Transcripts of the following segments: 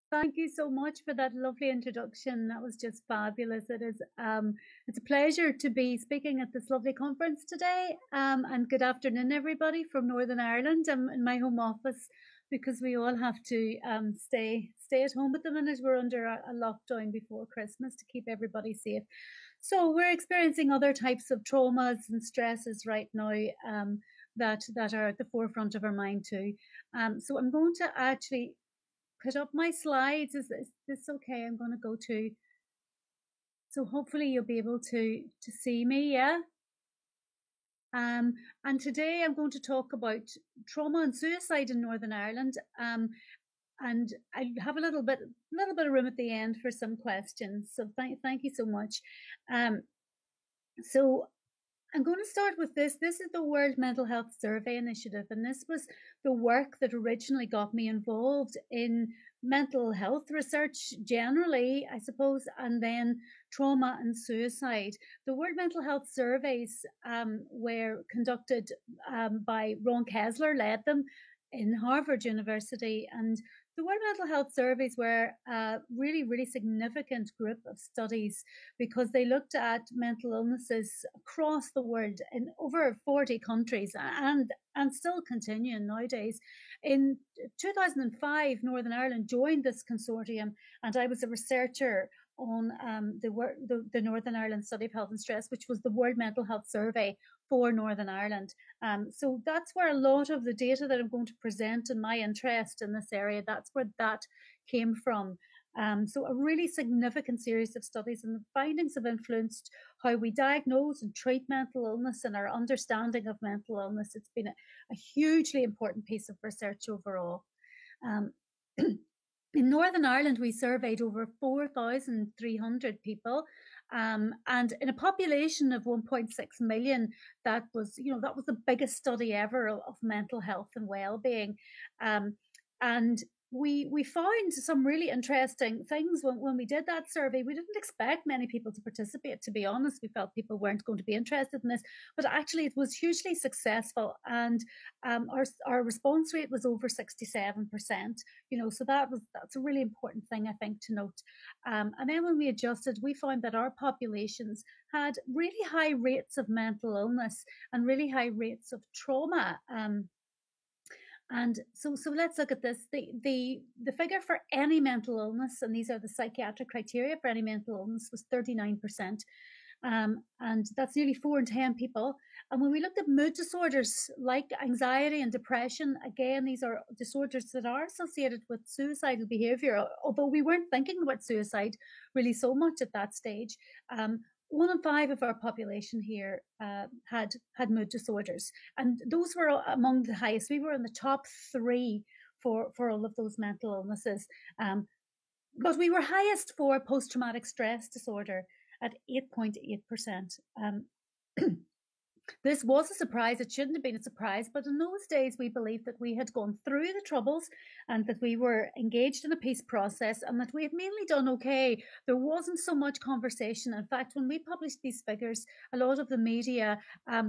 Thank you so much for that lovely introduction. That was just fabulous. It's a pleasure to be speaking at this lovely conference today. And good afternoon, everybody from Northern Ireland. I'm in my home office because we all have to stay at home at the minute. We're under a lockdown before Christmas to keep everybody safe. So we're experiencing other types of traumas and stresses right now. That are at the forefront of our mind too. So I'm going to actually put up my slides. Is this okay? I'm going to go to, so hopefully you'll be able to see me, yeah? And today I'm going to talk about trauma and suicide in Northern Ireland. And I have a little bit of room at the end for some questions. So thank you so much. So I'm going to start with this. This is the World Mental Health Survey Initiative, and this was the work that originally got me involved in mental health research generally, I suppose, and then trauma and suicide. The World Mental Health Surveys were conducted by Ron Kessler, led them in Harvard University, and the World Mental Health Surveys were a really, really significant group of studies because they looked at mental illnesses across the world in over 40 countries and still continuing nowadays. In 2005, Northern Ireland joined this consortium, and I was a researcher on the Northern Ireland Study of Health and Stress, which was the World Mental Health Survey for Northern Ireland. So that's where a lot of the data that I'm going to present and my interest in this area, that's where that came from. So a really significant series of studies, and the findings have influenced how we diagnose and treat mental illness and our understanding of mental illness. It's been a hugely important piece of research overall. In Northern Ireland, we surveyed over 4,300 people, and in a population of 1.6 million, that was the biggest study ever of mental health and well-being. And we found some really interesting things when we did that survey. We didn't expect many people to participate, to be honest. We felt people weren't going to be interested in this, but actually it was hugely successful, and our response rate was over 67%. So that's a really important thing, I think, to note. And then when we adjusted, we found that our populations had really high rates of mental illness and really high rates of trauma. And so let's look at this. The figure for any mental illness, and these are the psychiatric criteria for any mental illness, was 39%. And that's nearly 4 in 10 people. And when we looked at mood disorders like anxiety and depression, again, these are disorders that are associated with suicidal behavior, although we weren't thinking about suicide really so much at that stage. 1 in 5 of our population here had mood disorders, and those were among the highest. We were in the top 3 for all of those mental illnesses, but we were highest for post-traumatic stress disorder at 8.8%. This was a surprise. It shouldn't have been a surprise, but in those days we believed that we had gone through the troubles and that we were engaged in a peace process and that we had mainly done okay. There wasn't so much conversation. In fact, when we published these figures, a lot of the media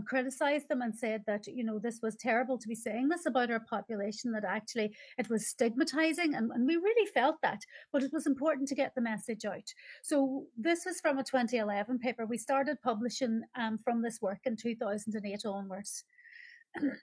criticized them and said that, this was terrible to be saying this about our population, that actually it was stigmatizing, and we really felt that, but it was important to get the message out. So this was from a 2011 paper. We started publishing from this work in 2008 onwards.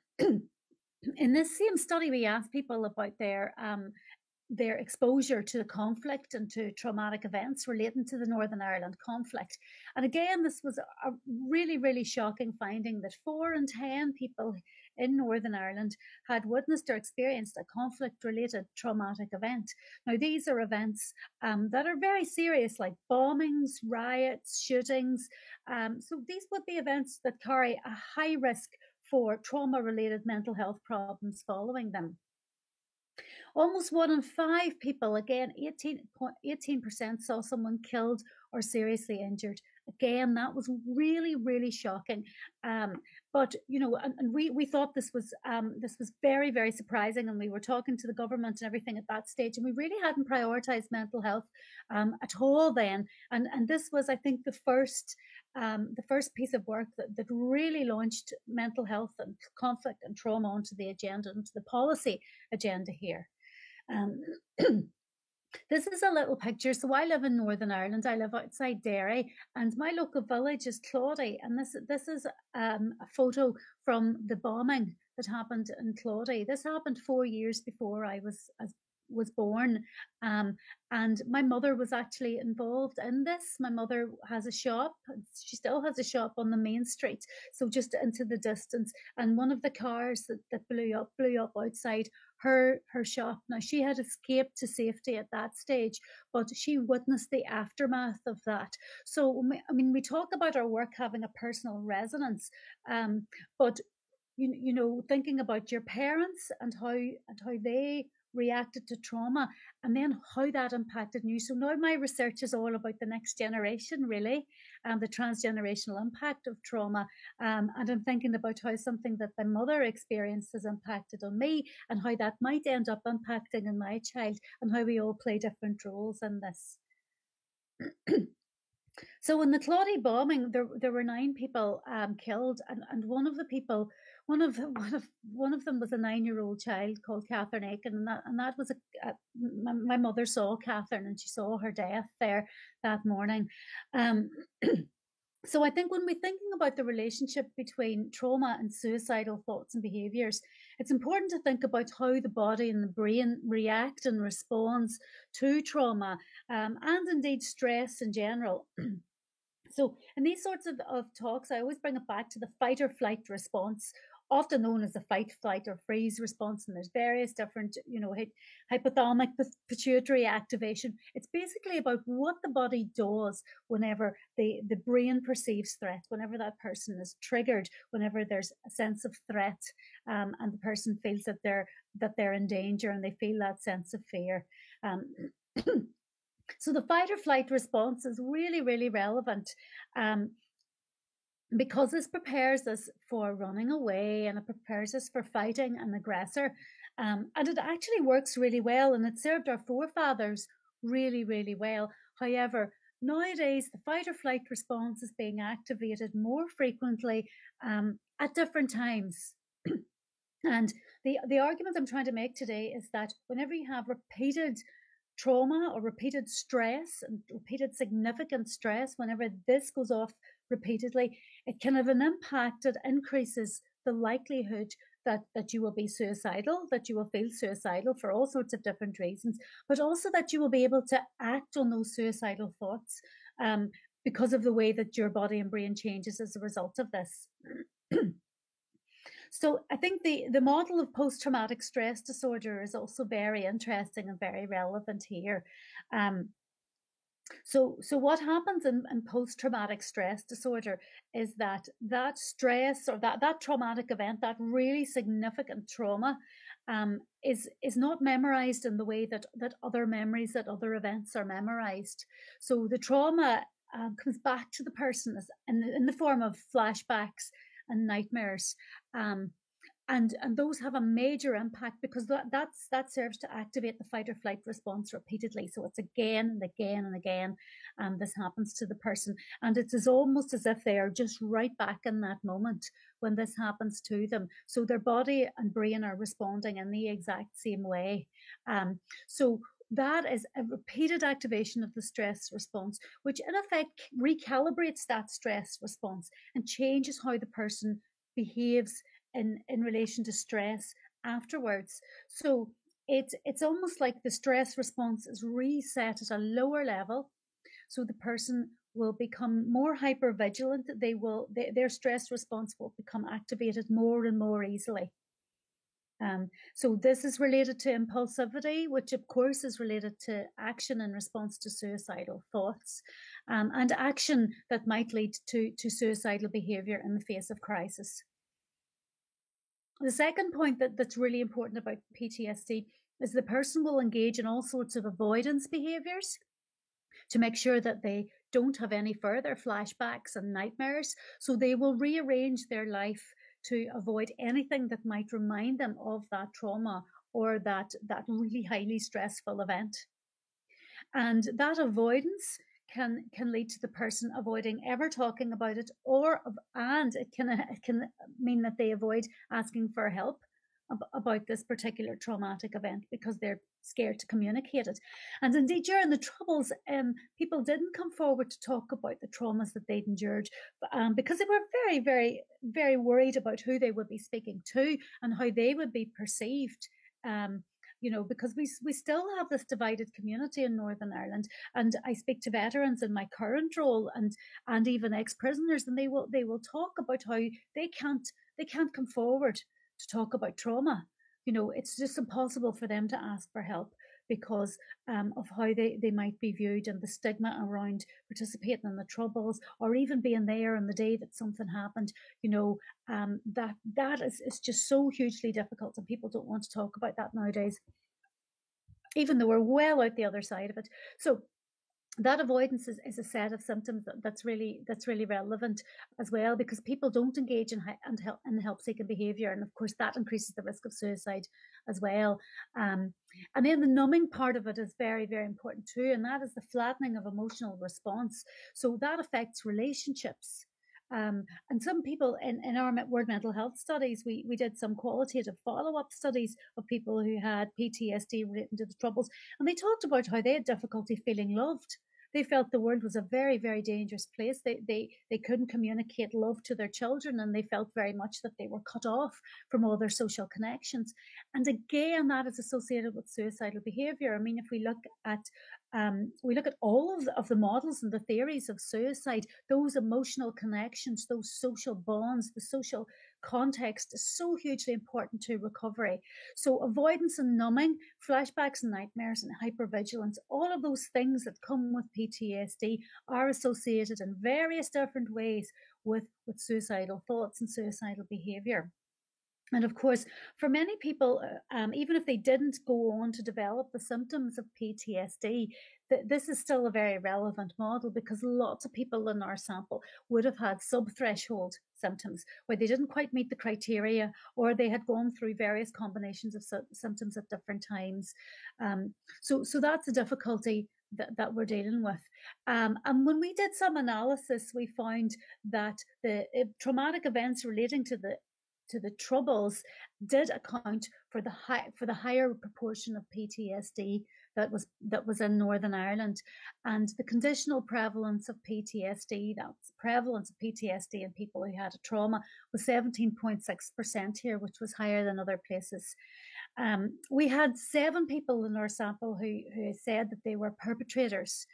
In this same study, we asked people about their exposure to the conflict and to traumatic events relating to the Northern Ireland conflict. And again, this was a really, really shocking finding that 4 in 10 people in Northern Ireland had witnessed or experienced a conflict-related traumatic event. Now, these are events that are very serious, like bombings, riots, shootings. So these would be events that carry a high risk for trauma-related mental health problems following them. Almost 1 in 5 people, again, 18%, saw someone killed or seriously injured. Again, that was really, really shocking. But and we thought this was very, very surprising, and we were talking to the government and everything at that stage, and we really hadn't prioritized mental health at all then. And this was, I think, the first piece of work that really launched mental health and conflict and trauma onto the agenda, onto the policy agenda here. This is a little picture. So I live in Northern Ireland. I live outside Derry, and my local village is Claudy. And this is a photo from the bombing that happened in Claudy. This happened 4 years before I was born, um, and my mother was actually involved in this. My mother has a shop. She still has a shop on the main street, so just into the distance. And one of the cars that blew up outside her shop. Now, she had escaped to safety at that stage, but she witnessed the aftermath of that. So, I mean, we talk about our work having a personal resonance, but thinking about your parents and how they reacted to trauma, and then how that impacted you. So now my research is all about the next generation, really, and the transgenerational impact of trauma. And I'm thinking about how something that my mother experienced has impacted on me, and how that might end up impacting in my child, and how we all play different roles in this. So in the Claudy bombing, there were 9 people killed, and one of the people, one of them was a 9-year-old child called Catherine Aiken, and that was my mother saw Catherine, and she saw her death there that morning. Um, So I think when we're thinking about the relationship between trauma and suicidal thoughts and behaviors, it's important to think about how the body and the brain react and responds to trauma, and indeed stress in general. So in these sorts of talks, I always bring it back to the fight or flight response, often known as the fight, flight, or freeze response. And there's various different, hypothalamic pituitary activation. It's basically about what the body does whenever the brain perceives threat, whenever that person is triggered, whenever there's a sense of threat, and the person feels that they're in danger, and they feel that sense of fear. So the fight or flight response is really, really relevant, because this prepares us for running away, and it prepares us for fighting an aggressor. And it actually works really well, and it served our forefathers really, really well. However, nowadays, the fight or flight response is being activated more frequently, at different times. And the argument I'm trying to make today is that whenever you have repeated trauma or repeated stress and repeated significant stress, whenever this goes off repeatedly, it can have an impact that increases the likelihood that you will be suicidal, that you will feel suicidal for all sorts of different reasons, but also that you will be able to act on those suicidal thoughts, because of the way that your body and brain changes as a result of this. So I think the model of post-traumatic stress disorder is also very interesting and very relevant here. So what happens in post-traumatic stress disorder is that stress, or that traumatic event, that really significant trauma, is not memorized in the way that other memories, that other events are memorized. So the trauma comes back to the person as in the form of flashbacks and nightmares. And those have a major impact, because that serves to activate the fight or flight response repeatedly. So it's again and again and again, this happens to the person, and it is almost as if they are just right back in that moment when this happens to them. So their body and brain are responding in the exact same way. So that is a repeated activation of the stress response, which in effect recalibrates that stress response and changes how the person behaves in relation to stress afterwards. So it's almost like the stress response is reset at a lower level, so the person will become more hyper vigilant. Their stress response will become activated more and more easily. So this is related to impulsivity, which of course is related to action in response to suicidal thoughts, and action that might lead to suicidal behavior in the face of crisis. The second point that's really important about PTSD is the person will engage in all sorts of avoidance behaviors to make sure that they don't have any further flashbacks and nightmares. So they will rearrange their life to avoid anything that might remind them of that trauma or that really highly stressful event. And that avoidance can lead to the person avoiding ever talking about it, and it can mean that they avoid asking for help, about this particular traumatic event because they're scared to communicate it. And indeed, during the Troubles, people didn't come forward to talk about the traumas that they'd endured because they were very, very, very worried about who they would be speaking to and how they would be perceived. Because we still have this divided community in Northern Ireland, and I speak to veterans in my current role, and even ex-prisoners, and they will talk about how they can't come forward to talk about trauma. It's just impossible for them to ask for help because of how they might be viewed and the stigma around participating in the Troubles or even being there on the day that something happened. That is just so hugely difficult, and people don't want to talk about that nowadays, even though we're well out the other side of it. So that avoidance is a set of symptoms that's really relevant as well, because people don't engage in help-seeking behaviour, and of course that increases the risk of suicide as well. And then the numbing part of it is very, very important too, and that is the flattening of emotional response. So that affects relationships. And some people in our World Mental Health Studies, we did some qualitative follow-up studies of people who had PTSD relating to the Troubles, and they talked about how they had difficulty feeling loved. They felt the world was a very, very dangerous place. They couldn't communicate love to their children, and they felt very much that they were cut off from all their social connections. And again, that is associated with suicidal behaviour. I mean, if we look at all of the models and the theories of suicide, those emotional connections, those social bonds, the social context is so hugely important to recovery. So avoidance and numbing, flashbacks and nightmares, and hypervigilance, all of those things that come with PTSD are associated in various different ways with suicidal thoughts and suicidal behaviour. And of course, for many people, even if they didn't go on to develop the symptoms of PTSD, this is still a very relevant model, because lots of people in our sample would have had sub-threshold symptoms where they didn't quite meet the criteria, or they had gone through various combinations of symptoms at different times. So that's a difficulty that we're dealing with. And when we did some analysis, we found that the traumatic events relating to the Troubles did account for the higher proportion of PTSD that was in Northern Ireland, and the conditional prevalence of PTSD, that's prevalence of PTSD in people who had a trauma, was 17.6% here, which was higher than other places. We had 7 people in our sample who said that they were perpetrators,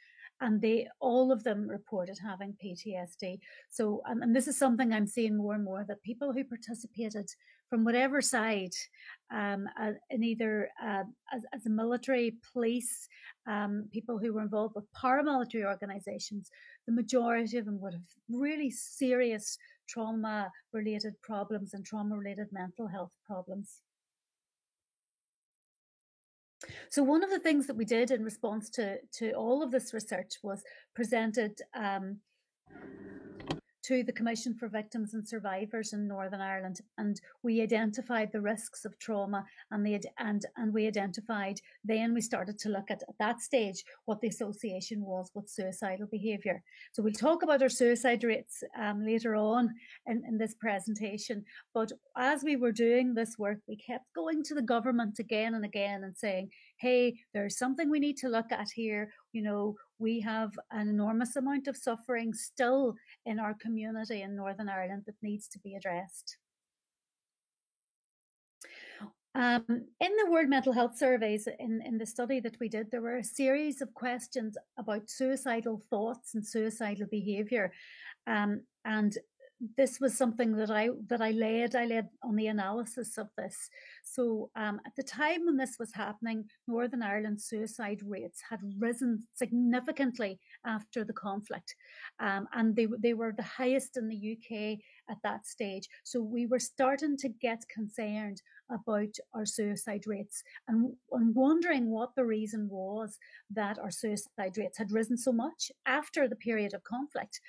and all of them reported having PTSD. So, and this is something I'm seeing more and more, that people who participated from whatever side, in either as a military, police, people who were involved with paramilitary organizations, the majority of them would have really serious trauma-related problems and trauma-related mental health problems. So one of the things that we did in response to all of this research was presented to the Commission for Victims and Survivors in Northern Ireland, and we identified the risks of trauma, and we identified, then we started to look at that stage what the association was with suicidal behaviour. So we'll talk about our suicide rates later on in this presentation, but as we were doing this work, we kept going to the government again and again and saying, hey, there's something we need to look at here. We have an enormous amount of suffering still in our community in Northern Ireland that needs to be addressed. In the World Mental Health Surveys, in the study that we did, there were a series of questions about suicidal thoughts and suicidal behaviour. And this was something that I led on the analysis of this. So at the time when this was happening, Northern Ireland's suicide rates had risen significantly after the conflict, and they were the highest in the UK at that stage. So we were starting to get concerned about our suicide rates and wondering what the reason was that our suicide rates had risen so much after the period of conflict.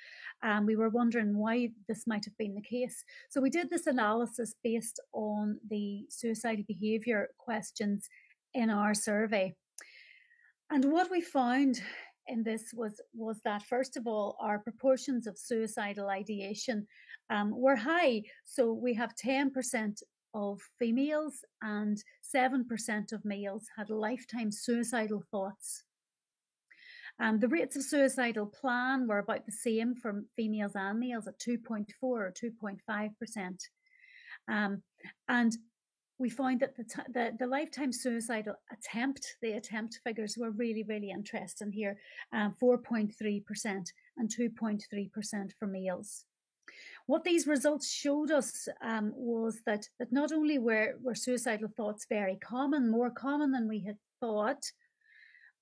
We were wondering why this might have been the case. So we did this analysis based on the suicidal behaviour questions in our survey. And what we found in this was that, first of all, our proportions of suicidal ideation were high. So we have 10% of females and 7% of males had lifetime suicidal thoughts. The rates of suicidal plan were about the same for females and males at 2.4 or 2.5%. And we found that the lifetime suicidal the attempt figures were really, really interesting here, 4.3% and 2.3% for males. What these results showed us was that not only were suicidal thoughts very common, more common than we had thought,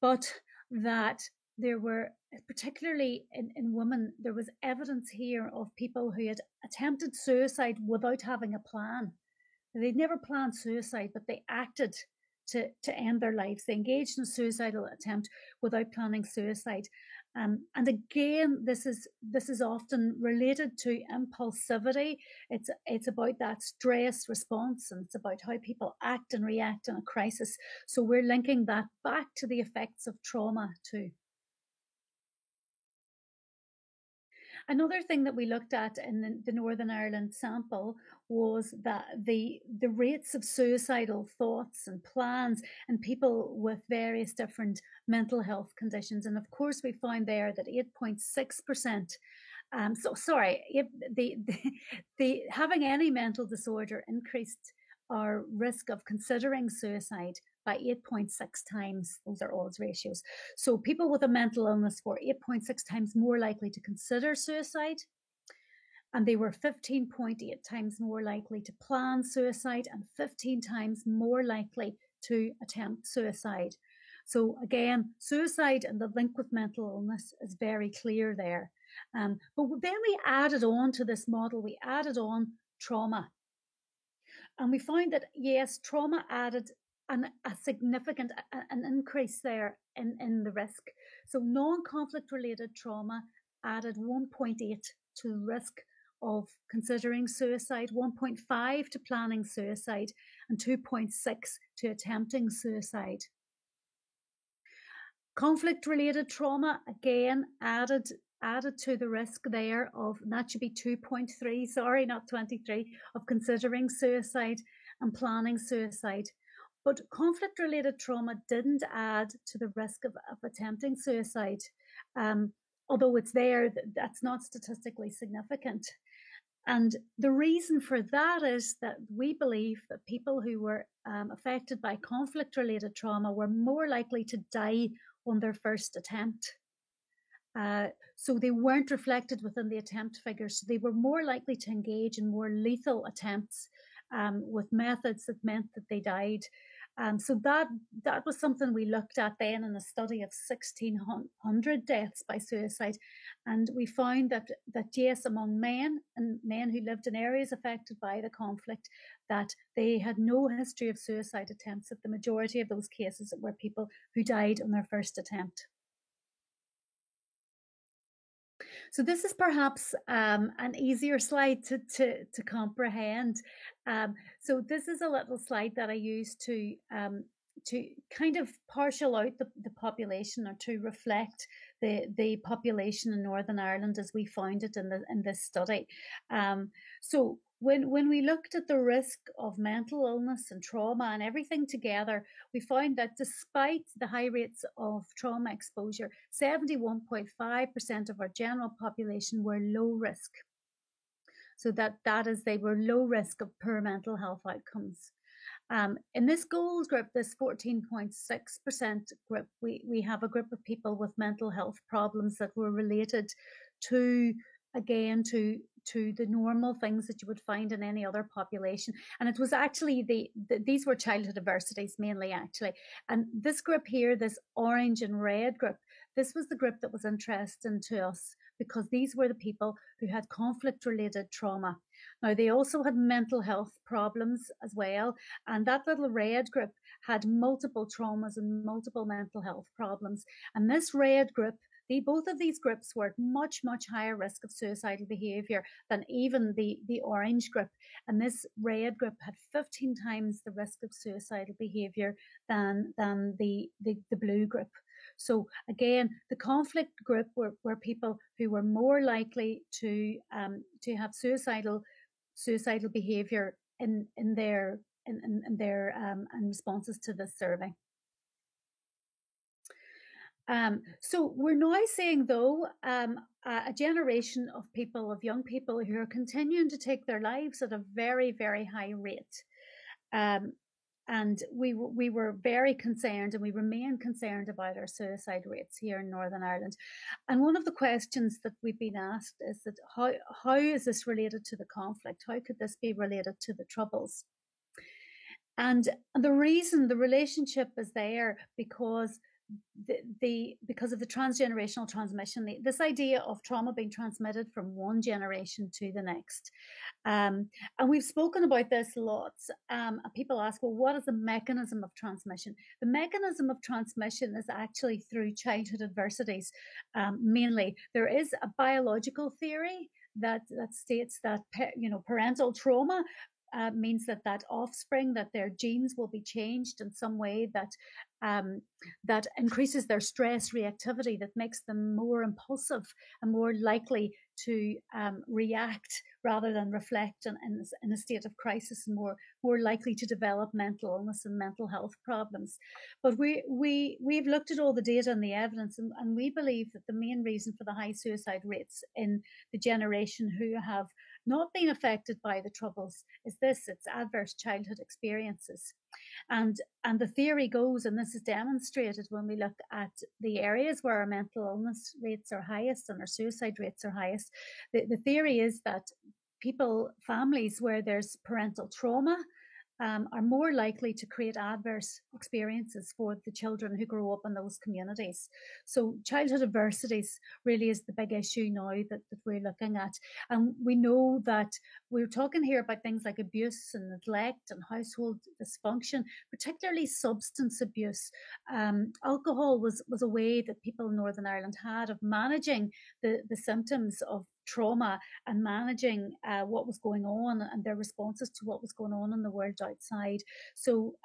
but that there were, particularly in women, there was evidence here of people who had attempted suicide without having a plan. They'd never planned suicide, but they acted to end their lives. They engaged in a suicidal attempt without planning suicide. And again, this is often related to impulsivity. It's about that stress response, and it's about how people act and react in a crisis. So we're linking that back to the effects of trauma too. Another thing that we looked at in the Northern Ireland sample was that the rates of suicidal thoughts and plans in people with various different mental health conditions. And of course, we found there that 8.6%. The having any mental disorder increased our risk of considering suicide by 8.6 times. Those are odds ratios. So people with a mental illness were 8.6 times more likely to consider suicide, and they were 15.8 times more likely to plan suicide and 15 times more likely to attempt suicide. So again, suicide and the link with mental illness is very clear there. But then we added on to this model, we added on trauma. And we found that, yes, trauma added a significant an increase there in the risk. So non-conflict related trauma added 1.8 to the risk of considering suicide, 1.5 to planning suicide, and 2.6 to attempting suicide. Conflict related trauma again added to the risk there of, and that should be 2.3, sorry, not 23, of considering suicide and planning suicide. But conflict-related trauma didn't add to the risk of attempting suicide. Although it's there, that's not statistically significant. And the reason for that is that we believe that people who were affected by conflict-related trauma were more likely to die on their first attempt. So they weren't reflected within the attempt figures. So they were more likely to engage in more lethal attempts with methods that meant that they died. So that was something we looked at then in a study of 1,600 deaths by suicide. And we found that yes, among men who lived in areas affected by the conflict, that they had no history of suicide attempts. That the majority of those cases were people who died on their first attempt. So this is perhaps an easier slide to comprehend. So this is a little slide that I use to kind of partial out the population, or to reflect the population in Northern Ireland as we found it in this study. So when we looked at the risk of mental illness and trauma and everything together, we found that despite the high rates of trauma exposure, 71.5% of our general population were low risk. So that is, they were low risk of poor mental health outcomes. In this gold group, this 14.6% group, we have a group of people with mental health problems that were related to the normal things that you would find in any other population. And it was actually these were childhood adversities mainly, actually. And this group here, this orange and red group, this was the group that was interesting to us, because these were the people who had conflict-related trauma. Now, they also had mental health problems as well. And that little red group had multiple traumas and multiple mental health problems. And this red group, both of these groups were at much, much higher risk of suicidal behaviour than even the orange group. And this red group had 15 times the risk of suicidal behaviour than the blue group. So again, the conflict group were people who were more likely to have suicidal behaviour in their and responses to this survey. So we're now seeing, though, a generation of people, of young people, who are continuing to take their lives at a very, very high rate. And we were very concerned, and we remain concerned about our suicide rates here in Northern Ireland. And one of the questions that we've been asked is that how is this related to the conflict? How could this be related to the Troubles? And the reason, the relationship is there because because of the transgenerational transmission, this idea of trauma being transmitted from one generation to the next. And we've spoken about this lots. People ask, well, what is the mechanism of transmission? The mechanism of transmission is actually through childhood adversities. Mainly, there is a biological theory that states that parental trauma means that offspring, that their genes will be changed in some way that increases their stress reactivity, that makes them more impulsive and more likely to react rather than reflect in a state of crisis, and more likely to develop mental illness and mental health problems. But we've looked at all the data and the evidence, and we believe that the main reason for the high suicide rates in the generation who have not been affected by the Troubles is this: it's adverse childhood experiences. And the theory goes, and this is demonstrated when we look at the areas where our mental illness rates are highest and our suicide rates are highest. The theory is that families where there's parental trauma are more likely to create adverse experiences for the children who grow up in those communities. So childhood adversities really is the big issue now that we're looking at. And we know that we're talking here about things like abuse and neglect and household dysfunction, particularly substance abuse. Alcohol was a way that people in Northern Ireland had of managing the symptoms of trauma and managing what was going on and their responses to what was going on in the world outside. So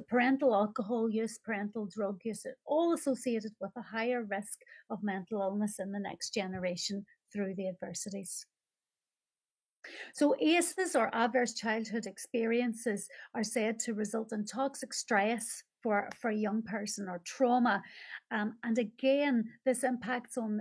parental alcohol use, parental drug use, all associated with a higher risk of mental illness in the next generation through the adversities. So ACEs, or adverse childhood experiences, are said to result in toxic stress for a young person, or trauma. And again, this impacts on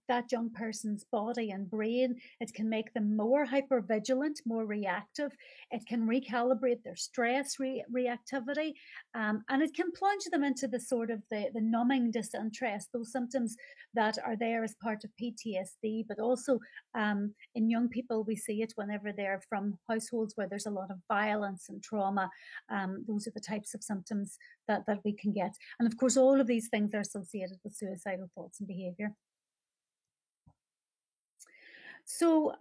that young person's body and brain. It can make them more hypervigilant, more reactive. It can recalibrate their stress reactivity. And it can plunge them into the sort of the numbing disinterest, those symptoms that are there as part of PTSD. But also in young people, we see it whenever they're from households where there's a lot of violence and trauma. Those are the types of symptoms that we can get. And of course, all of these things are associated with suicidal thoughts and behaviour. So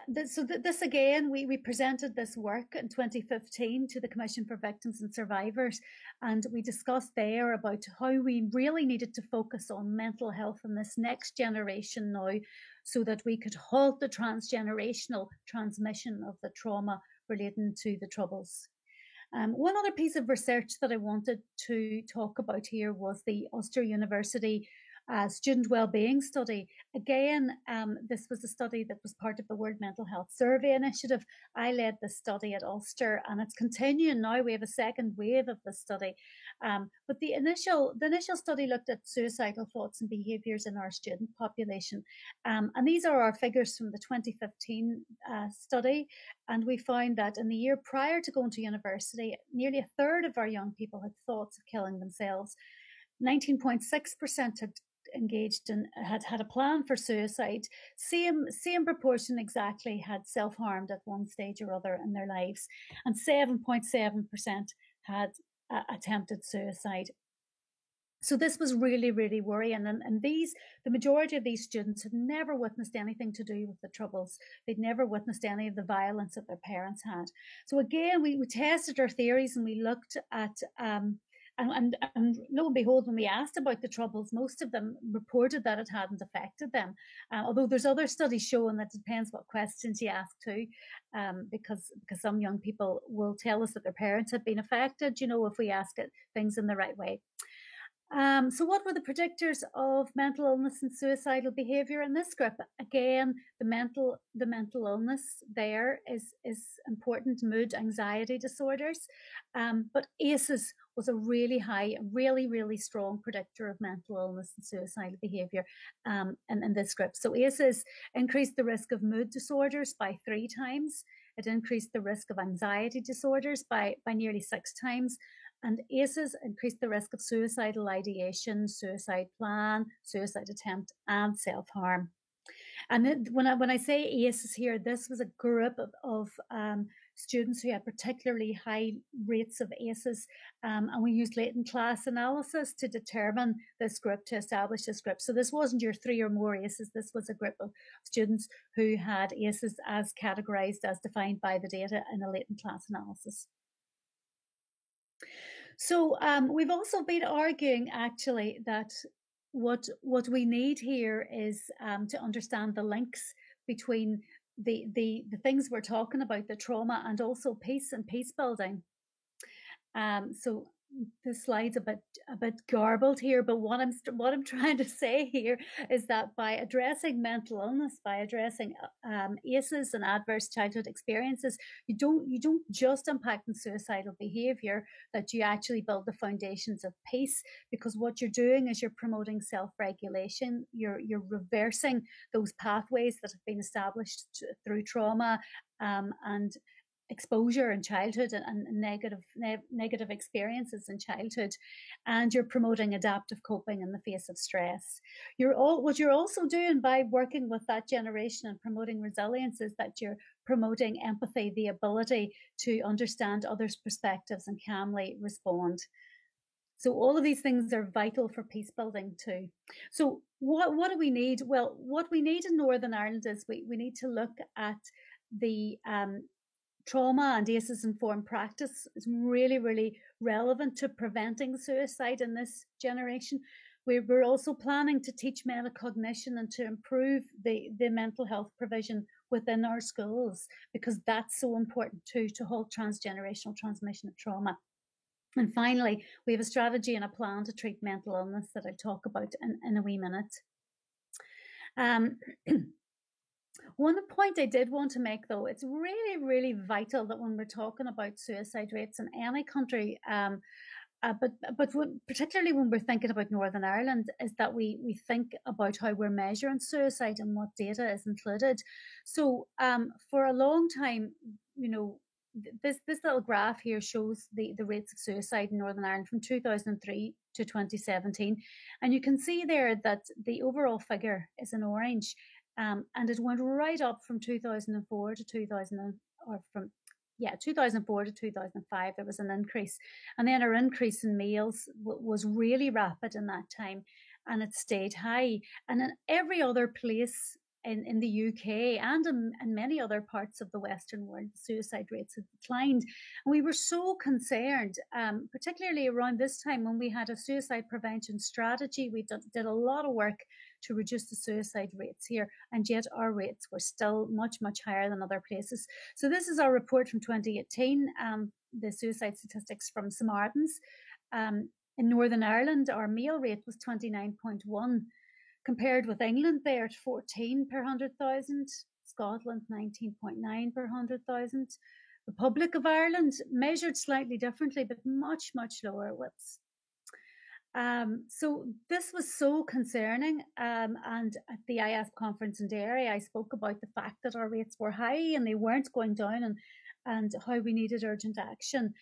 this again, we presented this work in 2015 to the Commission for Victims and Survivors, and we discussed there about how we really needed to focus on mental health in this next generation now, so that we could halt the transgenerational transmission of the trauma relating to the Troubles. One other piece of research that I wanted to talk about here was the Ulster University student wellbeing study. Again, this was a study that was part of the World Mental Health Survey Initiative. I led the study at Ulster, and it's continuing now. We have a second wave of the study. But the initial study looked at suicidal thoughts and behaviours in our student population. And these are our figures from the 2015 study. And we found that in the year prior to going to university, nearly a third of our young people had thoughts of killing themselves. 19.6% had engaged in had a plan for suicide. Same proportion exactly had self-harmed at one stage or other in their lives, and 7.7% had attempted suicide. So this was really, really worrying. And the majority of these students had never witnessed anything to do with the Troubles. They'd never witnessed any of the violence that their parents had. So again, we tested our theories, and we looked at and lo and behold, when we asked about the Troubles, most of them reported that it hadn't affected them. Although there's other studies showing that it depends what questions you ask too, because some young people will tell us that their parents have been affected, if we ask things in the right way. So what were the predictors of mental illness and suicidal behavior in this group? Again, the mental illness there is important, mood, anxiety disorders. But ACEs was a really high, really strong predictor of mental illness and suicidal behavior in this group. So ACEs increased the risk of mood disorders by 3 times. It increased the risk of anxiety disorders by nearly 6 times. And ACEs increase the risk of suicidal ideation, suicide plan, suicide attempt, and self-harm. And when I say ACEs here, this was a group of students who had particularly high rates of ACEs, and we used latent class analysis to determine this group, to establish this group. So this wasn't your 3 or more ACEs, this was a group of students who had ACEs as categorized, as defined by the data in a latent class analysis. So we've also been arguing actually that what we need here is to understand the links between the things we're talking about, the trauma, and also peace and peace building. So the slide's a bit garbled here, but what I'm trying to say here is that by addressing mental illness, by addressing ACEs and adverse childhood experiences, you don't just impact on suicidal behavior, that you actually build the foundations of peace, because what you're doing is you're promoting self-regulation, you're reversing those pathways that have been established through trauma and exposure in childhood and negative experiences in childhood, and you're promoting adaptive coping in the face of stress. What you're also doing by working with that generation and promoting resilience is that you're promoting empathy, the ability to understand others' perspectives and calmly respond. So all of these things are vital for peace building too. So what do we need? Well, what we need in Northern Ireland is we need to look at the trauma and ACEs informed practice is really relevant to preventing suicide in this generation. We're also planning to teach metacognition and to improve the mental health provision within our schools, because that's so important too, to halt transgenerational transmission of trauma. And finally, we have a strategy and a plan to treat mental illness that I'll talk about in a wee minute. One point I did want to make, though, it's really vital that when we're talking about suicide rates in any country, particularly when we're thinking about Northern Ireland, is that we think about how we're measuring suicide and what data is included. So for a long time, this little graph here shows the rates of suicide in Northern Ireland from 2003 to 2017. And you can see there that the overall figure is in orange. And it went right up from 2004 to 2004 to 2005. There was an increase, and then our increase in males was really rapid in that time, and it stayed high. And in every other place in the UK and in many other parts of the Western world, suicide rates have declined. And we were so concerned, particularly around this time when we had a suicide prevention strategy. We did a lot of work to reduce the suicide rates here, and yet our rates were still much higher than other places. So this is our report from 2018, the suicide statistics from Samaritans. In Northern Ireland, our male rate was 29.1, compared with England there at 14 per 100,000, Scotland 19.9 per 100,000. Republic of Ireland measured slightly differently, but much lower. Whoops. So this was so concerning, and at the IASP conference in Derry, I spoke about the fact that our rates were high and they weren't going down, and how we needed urgent action.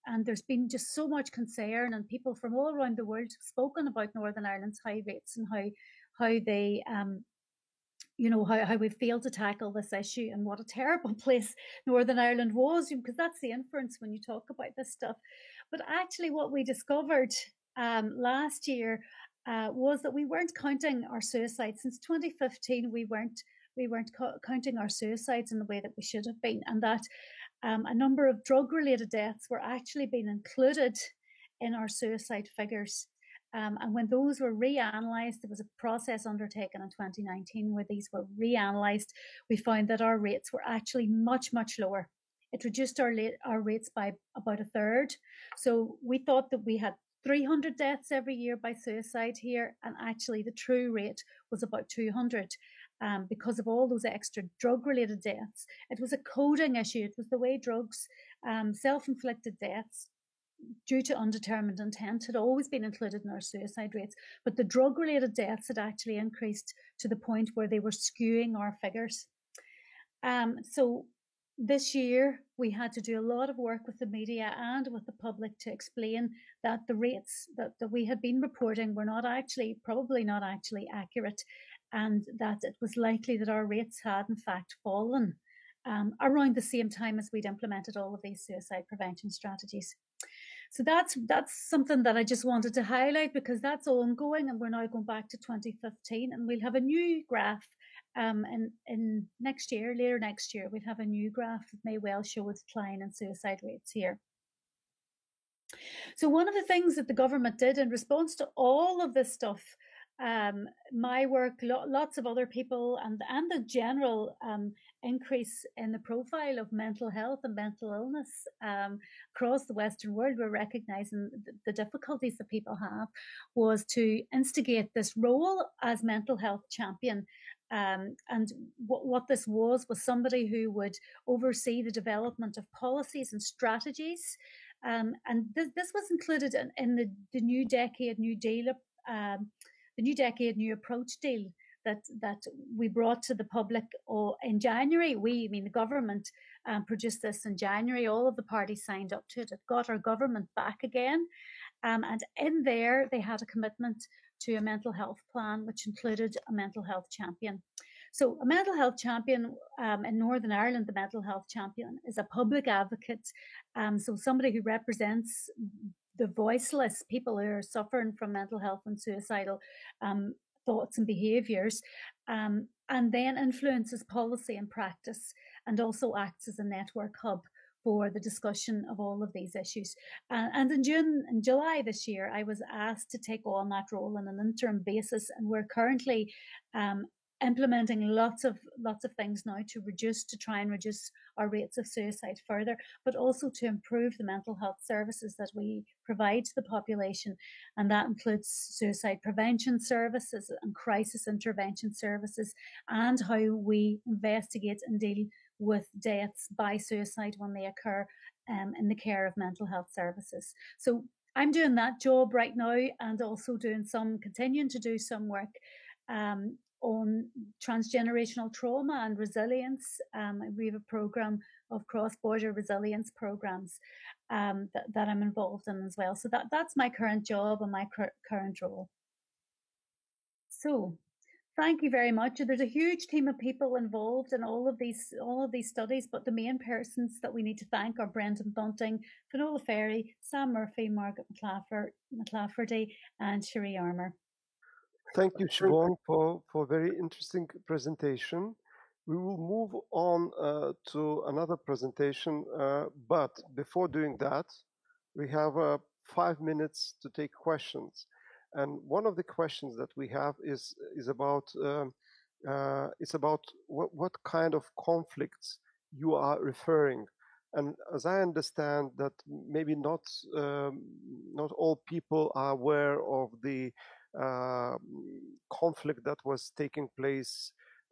And there's been just so much concern, and people from all around the world have spoken about Northern Ireland's high rates and how they how we failed to tackle this issue, and what a terrible place Northern Ireland was, because that's the inference when you talk about this stuff. But actually what we discovered last year was that we weren't counting our suicides. Since 2015, we weren't counting our suicides in the way that we should have been, and that a number of drug-related deaths were actually being included in our suicide figures. And when those were reanalyzed, there was a process undertaken in 2019 where these were reanalyzed. We found that our rates were actually much lower. It reduced our rates by about a third. So we thought that we had 300 deaths every year by suicide here, and actually the true rate was about 200. Because of all those extra drug-related deaths. It was a coding issue. It was the way drugs, self-inflicted deaths due to undetermined intent, had always been included in our suicide rates. But the drug-related deaths had actually increased to the point where they were skewing our figures. So this year, we had to do a lot of work with the media and with the public to explain that the rates that we had been reporting were probably not actually accurate, and that it was likely that our rates had in fact fallen around the same time as we'd implemented all of these suicide prevention strategies. So that's something that I just wanted to highlight, because that's ongoing, and we're now going back to 2015, and we'll have a new graph in next year, later next year, we'll have a new graph that may well show a decline in suicide rates here. So one of the things that the government did in response to all of this stuff, my work, lots of other people, and the general increase in the profile of mental health and mental illness across the Western world, we're recognizing the difficulties that people have, was to instigate this role as mental health champion. And what this was somebody who would oversee the development of policies and strategies. And this was included in the New Decade New Deal, the New Decade New Approach deal that we brought to the public in January. The government produced this in January. All of the parties signed up to it. It got our government back again. And in there, they had a commitment to a mental health plan, which included a mental health champion. So a mental health champion in Northern Ireland, the mental health champion is a public advocate. So somebody who represents the voiceless, people who are suffering from mental health and suicidal thoughts and behaviours, and then influences policy and practice, and also acts as a network hub for the discussion of all of these issues. And in July this year, I was asked to take on that role on an interim basis, and we're currently implementing lots of things now to try and reduce our rates of suicide further, but also to improve the mental health services that we provide to the population. And that includes suicide prevention services and crisis intervention services, and how we investigate and deal with deaths by suicide when they occur in the care of mental health services. So I'm doing that job right now, and also continuing to do some work on transgenerational trauma and resilience. We have a program of cross-border resilience programs that I'm involved in as well. So that's my current job and my current role. So thank you very much. There's a huge team of people involved in all of these studies, but the main persons that we need to thank are Brendan Bunting, Finola Ferry, Sam Murphy, Margaret McLafferty, and Cherie Armour. Thank you, Siobhan, for a very interesting presentation. We will move on to another presentation, but before doing that, we have 5 minutes to take questions. And one of the questions that we have is about what kind of conflicts you are referring. And as I understand that maybe not all people are aware of the conflict that was taking place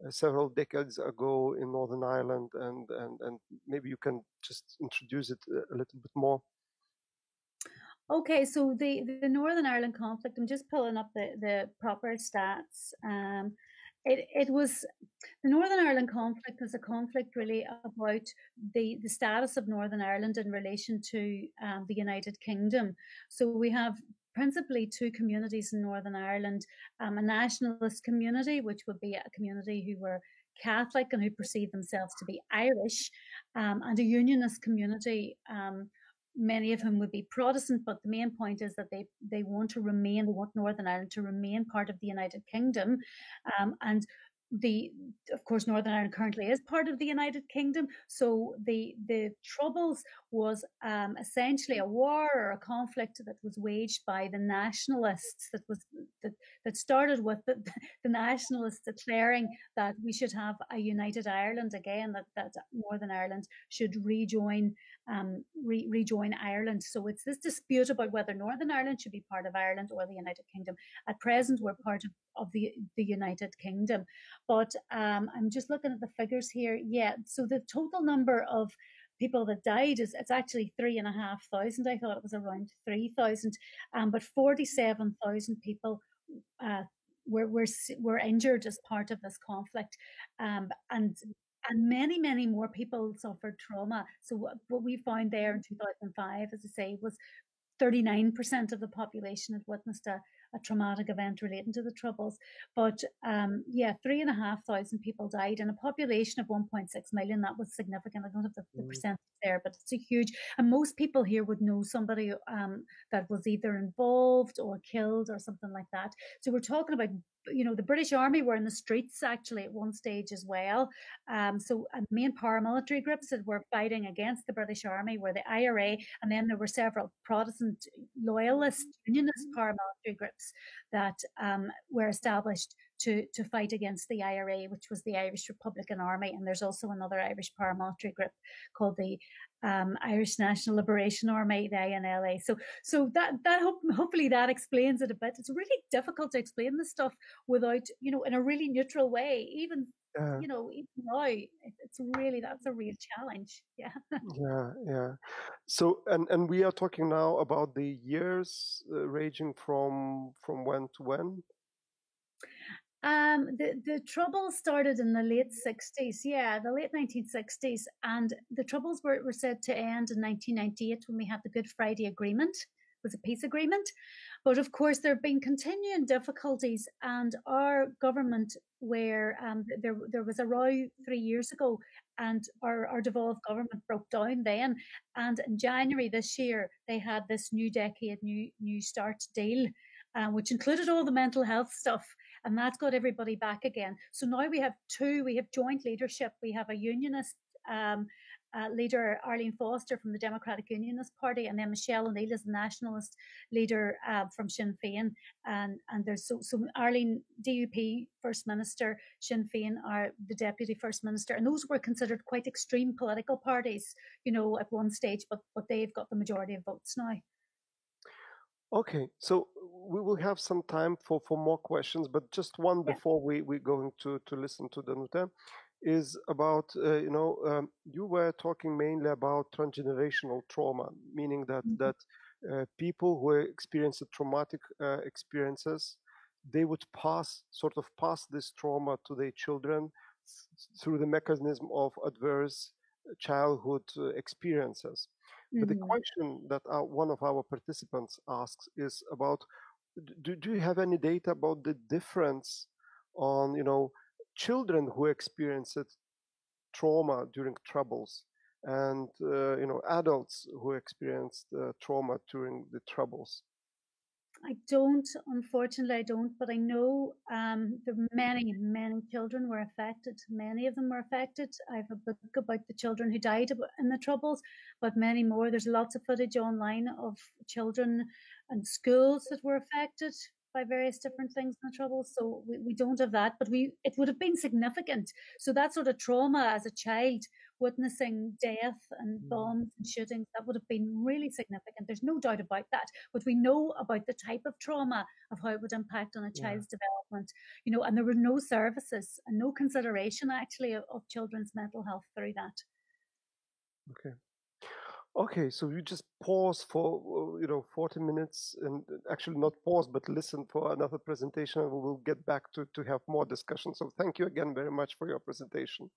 several decades ago in Northern Ireland, and maybe you can just introduce it a little bit more. Okay, so the Northern Ireland conflict, I'm just pulling up the proper stats. It was, the Northern Ireland conflict was a conflict really about the status of Northern Ireland in relation to the United Kingdom. So we have principally two communities in Northern Ireland, a nationalist community, which would be a community who were Catholic and who perceived themselves to be Irish, and a unionist community, many of whom would be Protestant, but the main point is that they want Northern Ireland to remain part of the United Kingdom. And the of course Northern Ireland currently is part of the United Kingdom, so the Troubles was essentially a war or a conflict that was waged by the nationalists that that started with the nationalists declaring that we should have a united Ireland again, that Northern Ireland should rejoin Ireland. So it's this dispute about whether Northern Ireland should be part of Ireland or the United Kingdom. At present, we're part of the United Kingdom. But I'm just looking at the figures here. Yeah, so the total number of people that died is it's actually 3,500. I thought it was around 3,000, but 47,000 people uh, were injured as part of this conflict, and many more people suffered trauma. So what we found there in 2005, as I say, was 39% of the population had witnessed a traumatic event relating to the Troubles. But yeah, 3,500 people died in a population of 1.6 million. That was significant. I don't have the percentage there, but it's a huge. And most people here would know somebody that was either involved or killed or something like that. So we're talking about, the British Army were in the streets actually at one stage as well. So main paramilitary groups that were fighting against the British Army were the IRA, and then there were several Protestant loyalist unionist paramilitary groups that were established to fight against the IRA, which was the Irish Republican Army. And there's also another Irish paramilitary group called the Irish National Liberation Army, the INLA. So that hopefully that explains it a bit. It's really difficult to explain this stuff without, in a really neutral way. Even even now, it's really, that's a real challenge. Yeah. Yeah. So, and we are talking now about the years ranging from when to when? The Troubles started in the late 60s, yeah, the late 1960s, and the Troubles were said to end in 1998 when we had the Good Friday Agreement. It was a peace agreement. But of course, there have been continuing difficulties, and our government, where there was a row 3 years ago, and our devolved government broke down then. And in January this year, they had this new decade, new start deal, which included all the mental health stuff, and that's got everybody back again. So now we have joint leadership. We have a unionist leader, Arlene Foster from the Democratic Unionist Party, and then Michelle O'Neill is the nationalist leader from Sinn Féin. And there's so Arlene, DUP First Minister, Sinn Féin are the Deputy First Minister, and those were considered quite extreme political parties, at one stage, but they've got the majority of votes now. Okay, so we will have some time for more questions, but just one before we're going to listen to Danuta is about, you were talking mainly about transgenerational trauma, meaning that people who experienced traumatic experiences, they would pass this trauma to their children through the mechanism of adverse childhood experiences. But the question that one of our participants asks is about, do you have any data about the difference on, children who experienced trauma during Troubles and, adults who experienced trauma during the Troubles? Unfortunately, I don't, but I know many children were affected. Many of them were affected. I have a book about the children who died in the Troubles, but many more. There's lots of footage online of children and schools that were affected by various different things in the Troubles. So we don't have that, but it would have been significant. So that sort of trauma as a child, witnessing death and bombs and shootings, that would have been really significant. There's no doubt about that. But we know about the type of trauma, of how it would impact on a child's development, and there were no services and no consideration actually of children's mental health through that. Okay, so you just pause for 40 minutes, and actually not pause, but listen for another presentation, and we will get back to have more discussion. So thank you again very much for your presentation.